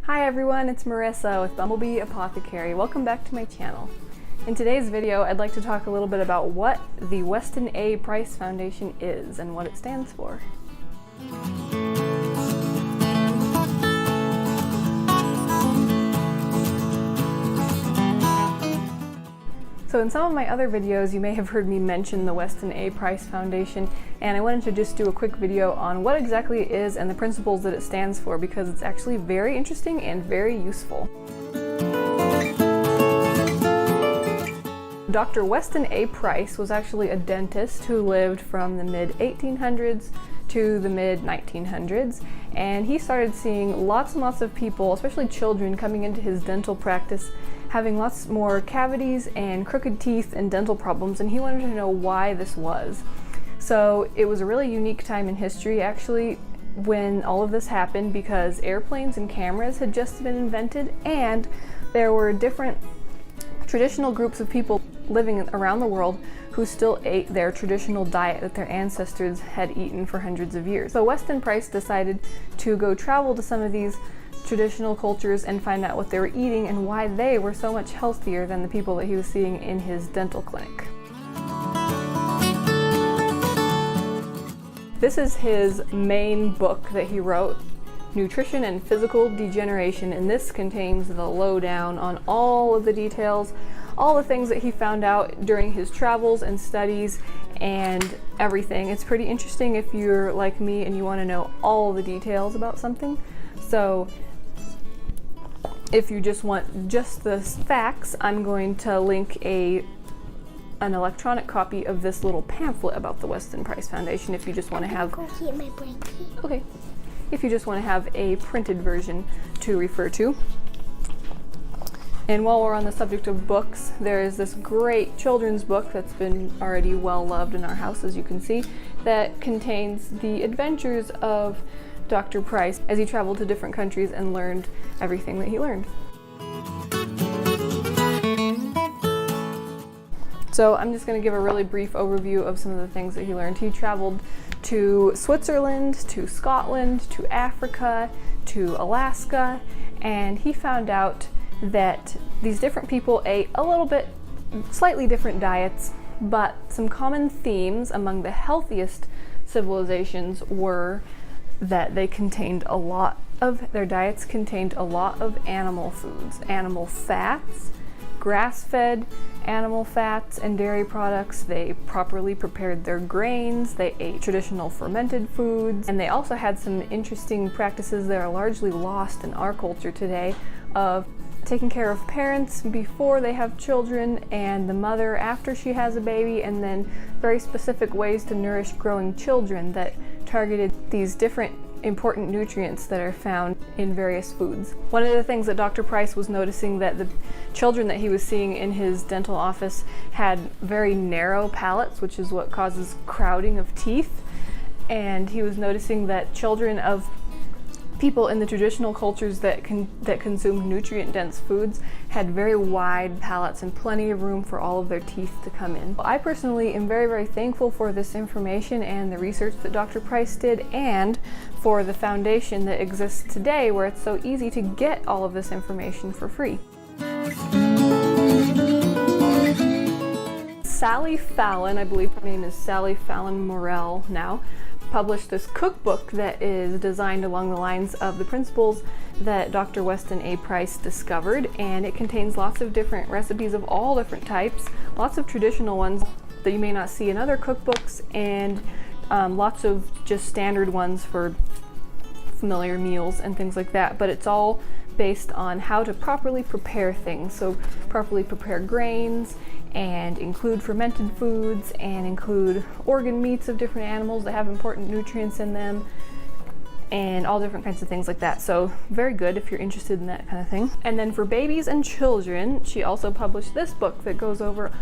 Hi everyone, it's Marissa with Bumblebee Apothecary. Welcome back to my channel. In today's video, I'd like to talk a little bit about what the Weston A. Price Foundation is and what it stands for. So in some of my other videos, you may have heard me mention the Weston A. Price Foundation, and I wanted to just do a quick video on what exactly it is and the principles that it stands for, because it's actually very interesting and very useful. Dr. Weston A. Price was actually a dentist who lived from the mid-1800s to the mid-1900s, and he started seeing lots and lots of people, especially children, coming into his dental practice having lots more cavities and crooked teeth and dental problems, and he wanted to know why this was. So it was a really unique time in history actually when all of this happened, because airplanes and cameras had just been invented, and there were different traditional groups of people living around the world who still ate their traditional diet that their ancestors had eaten for hundreds of years. So Weston Price decided to go travel to some of these traditional cultures and find out what they were eating and why they were so much healthier than the people that he was seeing in his dental clinic. This is his main book that he wrote, Nutrition and Physical Degeneration, and this contains the lowdown on all of the details, all the things that he found out during his travels and studies and everything. It's pretty interesting if you're like me and you want to know all the details about something. So if you just want just the facts, I'm going to link an electronic copy of this little pamphlet about the Weston Price Foundation if you just want to have... Go get my blanket. Okay. If you just want to have a printed version to refer to. And while we're on the subject of books, there is this great children's book that's been already well loved in our house, as you can see, that contains the adventures of Dr. Price as he traveled to different countries and learned everything that he learned. So I'm just going to give a really brief overview of some of the things that he learned. He traveled to Switzerland, to Scotland, to Africa, to Alaska, and he found out that these different people ate a little bit slightly different diets, but some common themes among the healthiest civilizations were that their diets contained a lot of animal foods, animal fats, grass-fed animal fats and dairy products. They properly prepared their grains, they ate traditional fermented foods, and they also had some interesting practices that are largely lost in our culture today of taking care of parents before they have children and the mother after she has a baby, and then very specific ways to nourish growing children that targeted these different important nutrients that are found in various foods. One of the things that Dr. Price was noticing, that the children that he was seeing in his dental office had very narrow palates, which is what causes crowding of teeth, and he was noticing that children of people in the traditional cultures that consumed nutrient-dense foods had very wide palates and plenty of room for all of their teeth to come in. I personally am very, very thankful for this information and the research that Dr. Price did, and for the foundation that exists today where it's so easy to get all of this information for free. Sally Fallon, I believe her name is Sally Fallon Morell now, published this cookbook that is designed along the lines of the principles that Dr. Weston A. Price discovered, and it contains lots of different recipes of all different types, lots of traditional ones that you may not see in other cookbooks, and lots of just standard ones for familiar meals and things like that, but it's all based on how to properly prepare things. So properly prepare grains, and include fermented foods, and include organ meats of different animals that have important nutrients in them, and all different kinds of things like that. So very good if you're interested in that kind of thing. And then for babies and children, she also published this book that goes over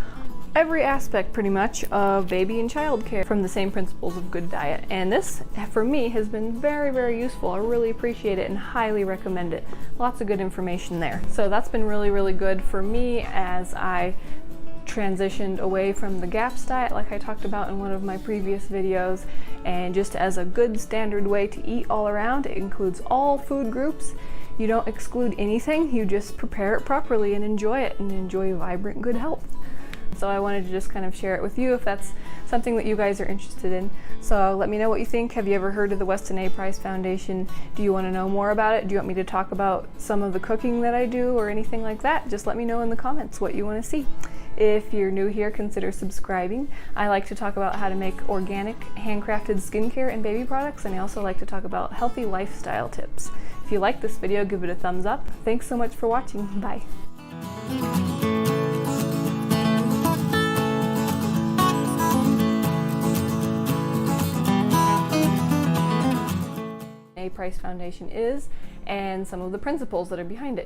every aspect pretty much of baby and child care from the same principles of good diet. And this, for me, has been very, very useful. I really appreciate it and highly recommend it. Lots of good information there. So that's been really, really good for me as I transitioned away from the GAPS diet like I talked about in one of my previous videos, and just as a good standard way to eat all around. It includes all food groups You don't exclude anything, you just prepare it properly and enjoy vibrant, good health. So I wanted to just kind of share it with you if that's something that you guys are interested in. So let me know what you think. Have you ever heard of the Weston A. Price Foundation? Do you want to know more about it? Do you want me to talk about some of the cooking that I do or anything like that? Just let me know in the comments what you want to see. If you're new here, consider subscribing. I like to talk about how to make organic, handcrafted skincare and baby products, and I also like to talk about healthy lifestyle tips. If you like this video, give it a thumbs up. Thanks so much for watching. Bye. A. Price Foundation is, and some of the principles that are behind it.